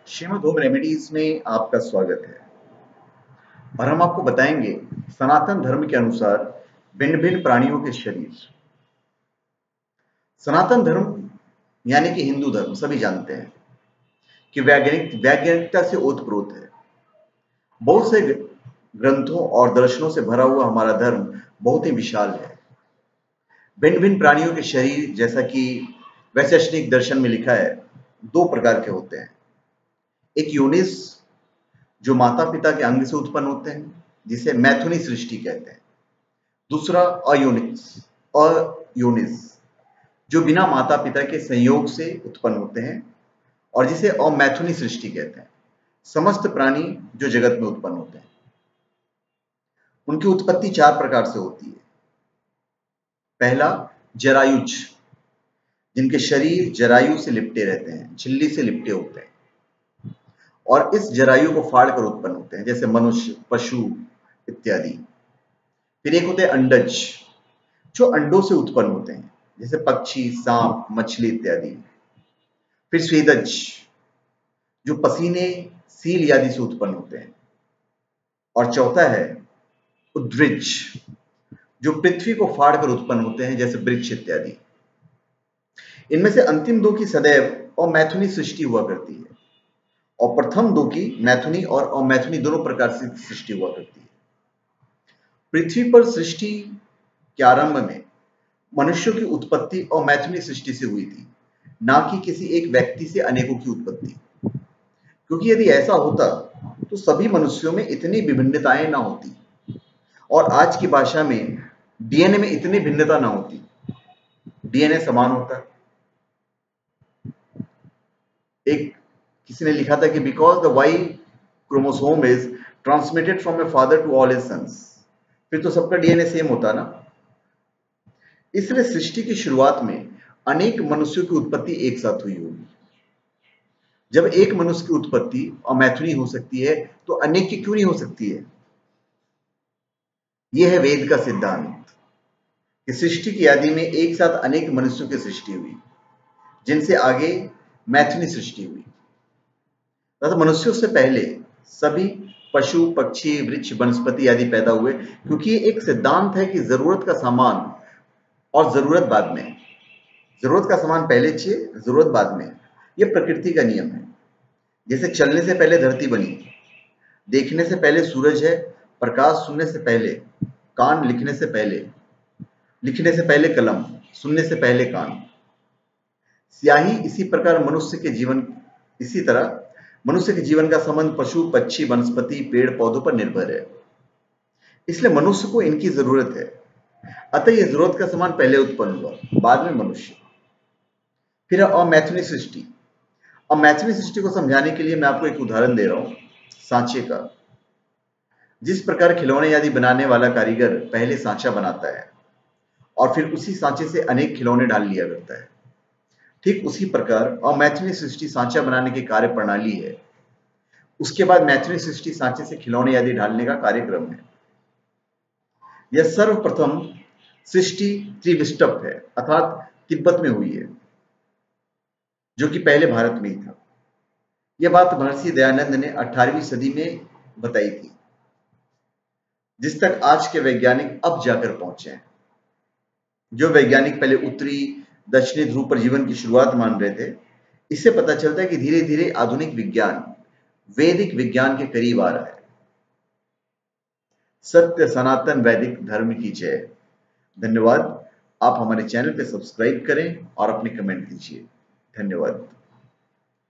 Shrimad home remedies में आपका स्वागत है और हम आपको बताएंगे सनातन धर्म के अनुसार भिन्न भिन्न प्राणियों के शरीर। सनातन धर्म यानी कि हिंदू धर्म सभी जानते हैं कि वैज्ञानिकता से ओतप्रोत है। बहुत से ग्रंथों और दर्शनों से भरा हुआ हमारा धर्म बहुत ही विशाल है। भिन्न भिन्न प्राणियों के शरीर, जैसा कि वैशेषिक दर्शन में लिखा है, दो प्रकार के होते हैं। एक योनिस जो माता पिता के अंग से उत्पन्न होते हैं, जिसे मैथुनी सृष्टि कहते हैं। दूसरा अयोनिस जो बिना माता पिता के संयोग से उत्पन्न होते हैं और जिसे अमैथुनी सृष्टि कहते हैं। समस्त प्राणी जो जगत में उत्पन्न होते हैं उनकी उत्पत्ति चार प्रकार से होती है। पहला, जरायुज, जिनके शरीर जरायु से लिपटे रहते हैं, झिल्ली से लिपटे होते हैं और इस जरायु को फाड़कर उत्पन्न होते हैं, जैसे मनुष्य, पशु इत्यादि। फिर एक होते हैं अंडज, जो अंडों से उत्पन्न होते हैं, जैसे पक्षी, सांप, मछली इत्यादि। फिर स्वेदज, जो पसीने, सील आदि से उत्पन्न होते हैं। और चौथा है उद्विज, जो पृथ्वी को फाड़कर उत्पन्न होते हैं, जैसे वृक्ष इत्यादि। इनमें से अंतिम दो की सदैव अमैथुनी सृष्टि हुआ करती है और प्रथम दो की मैथुनी और अमैथुनी दोनों प्रकार से सृष्टि हुआ करती है। पृथ्वी पर सृष्टि के आरंभ में मनुष्यों की उत्पत्ति अमैथुनी सृष्टि से हुई थी, ना कि किसी एक व्यक्ति से अनेकों की उत्पत्ति। क्योंकि यदि ऐसा होता तो सभी मनुष्यों में इतनी विभिन्नताएं ना होती और आज की भाषा में डीएनए में इतनी भिन्नता ना होती। डीएनए समान होता। एक किसी ने लिखा था कि because the Y chromosome is transmitted from a father to all his sons, फिर तो सबका डीएनए सेम होता ना। इसलिए सृष्टि की शुरुआत में अनेक मनुष्यों की उत्पत्ति एक साथ हुई होगी। जब एक मनुष्य की उत्पत्ति अमैथुनी हो सकती है तो अनेक की क्यों नहीं हो सकती है? यह है वेद का सिद्धांत कि सृष्टि की आदि में एक साथ अनेक मनुष्यों की सृष्टि हुई, जिनसे आगे मैथुनी सृष्टि हुई। तथा मनुष्यों से पहले सभी पशु, पक्षी, वृक्ष, वनस्पति आदि पैदा हुए, क्योंकि ये एक सिद्धांत है कि जरूरत का सामान और जरूरत बाद में। जरूरत का सामान पहले चाहिए, जरूरत बाद में। यह प्रकृति का नियम है। जैसे चलने से पहले धरती बनी, देखने से पहले सूरज है, प्रकाश सुनने से पहले कान, लिखने से पहले कलम, सुनने से पहले कान। स्याही इसी तरह मनुष्य के जीवन का संबंध पशु, पक्षी, वनस्पति, पेड़ पौधों पर निर्भर है। इसलिए मनुष्य को इनकी जरूरत है। अतः यह जरूरत का सामान पहले उत्पन्न हुआ, बाद में मनुष्य। फिर अमैथुनी सृष्टि। अमैथुनी सृष्टि को समझाने के लिए मैं आपको एक उदाहरण दे रहा हूं, सांचे का। जिस प्रकार खिलौने आदि बनाने वाला कारीगर पहले सांचा बनाता है और फिर उसी सांचे से अनेक खिलौने डाल लिया करता है, ठीक उसी प्रकार अमैथुनी सृष्टि सांचा बनाने की कार्य प्रणाली है। उसके बाद मैथुनी सृष्टि सांचे से खिलौने आदि ढालने का कार्यक्रम है। यह सर्वप्रथम सृष्टि त्रिविष्टप है, अर्थात तिब्बत में हुई है, जो कि पहले भारत में ही था। यह बात महर्षि दयानंद ने 18वीं सदी में बताई थी, जिस तक आज के वैज्ञानिक अब जाकर पहुंचे हैं। जो वैज्ञानिक पहले उत्तरी दक्षिणी ध्रुव पर जीवन की शुरुआत मान रहे थे, इससे पता चलता है कि धीरे धीरे आधुनिक विज्ञान वैदिक विज्ञान के करीब आ रहा है। सत्य सनातन वैदिक धर्म की जय। धन्यवाद। आप हमारे चैनल पे सब्सक्राइब करें और अपने कमेंट दीजिए। धन्यवाद।